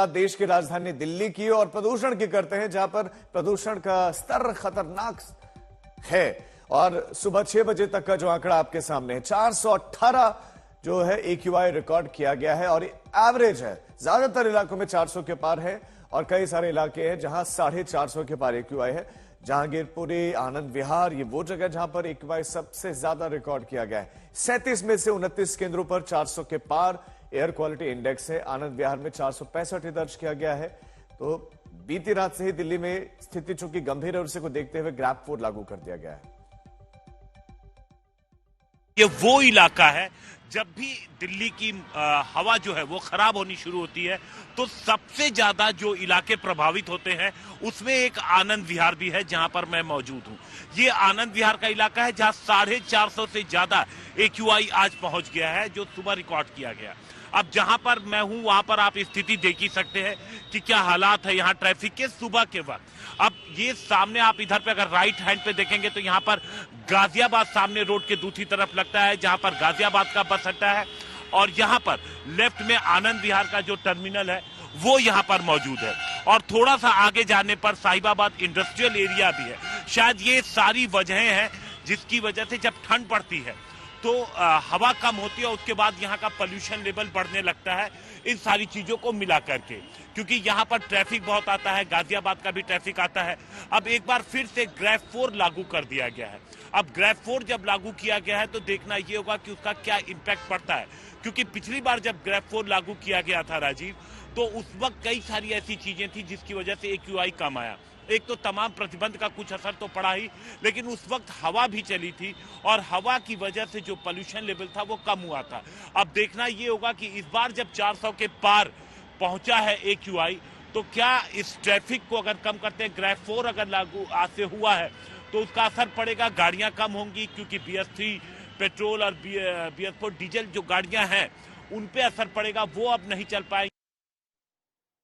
बात देश की राजधानी दिल्ली की और प्रदूषण की करते हैं, जहां पर प्रदूषण का स्तर खतरनाक है और सुबह 6 बजे तक का जो आंकड़ा आपके सामने है 418 जो है AQI रिकॉर्ड किया गया है और एवरेज है। ज्यादातर इलाकों में 400 के पार है और कई सारे इलाके हैं जहां 450 के पार AQI है। जहांगीरपुरी, आनंद विहार, ये वो जगह जहां पर AQI सबसे ज्यादा रिकॉर्ड किया गया है। 37 में से 29 केंद्रों पर 400 के पार एयर क्वालिटी इंडेक्स है। आनंद विहार में 465 दर्ज किया गया है। तो बीती रात से ही दिल्ली में स्थिति चूंकि गंभीर है, उसे को देखते हुए ग्रैब 4 लागू कर दिया गया है। ये वो इलाका है जब भी दिल्ली की हवा जो है वो खराब होनी शुरू होती है तो सबसे ज्यादा जो इलाके प्रभावित होते हैं उसमें एक आनंद विहार भी है, जहां पर मैं मौजूद हूं। ये आनंद विहार का इलाका है जहां 450 से ज्यादा AQI आज पहुंच गया है, जो सुबह रिकॉर्ड किया गया। अब जहां पर मैं हूं वहां पर आप स्थिति देख ही सकते हैं कि क्या हालात है यहाँ ट्रैफिक के सुबह के वक्त। अब ये सामने आप इधर पे अगर राइट हैंड पे देखेंगे तो यहाँ पर गाजियाबाद सामने रोड के दूसरी तरफ लगता है, जहां पर गाजियाबाद का बस अड्डा है, और यहाँ पर लेफ्ट में आनंद विहार का जो टर्मिनल है वो यहाँ पर मौजूद है। और थोड़ा सा आगे जाने पर साहिबाबाद इंडस्ट्रियल एरिया भी है। शायद ये सारी वजहें हैं जिसकी वजह से जब ठंड पड़ती है तो हवा कम होती है, उसके बाद यहाँ का पोल्यूशन लेवल बढ़ने लगता है, इन सारी चीजों को मिला करके, क्योंकि यहाँ पर ट्रैफिक बहुत आता है, गाजियाबाद का भी ट्रैफिक आता है। अब एक बार फिर से ग्रैब 4 लागू कर दिया गया है। अब ग्रैब 4 जब लागू किया गया है तो देखना ये होगा कि उसका क्या इम्पैक्ट पड़ता है, क्योंकि पिछली बार जब ग्रैब 4 लागू किया गया था राजीव, तो उस वक्त कई सारी ऐसी चीजें थी जिसकी वजह से AQI कम आया। एक तो तमाम प्रतिबंध का कुछ असर तो पड़ा ही, लेकिन उस वक्त हवा भी चली थी और हवा की वजह से जो पोल्यूशन लेवल था वो कम हुआ था। अब देखना ये होगा कि इस बार जब 400 के पार पहुंचा है AQI, तो क्या इस ट्रैफिक को अगर कम करते हैं, ग्रैब 4 अगर लागू आज से हुआ है तो उसका असर पड़ेगा, गाड़ियां कम होंगी, क्योंकि BS3 पेट्रोल और BS4 डीजल जो गाड़ियां हैं उन पे असर पड़ेगा, वो अब नहीं चल पाएंगी।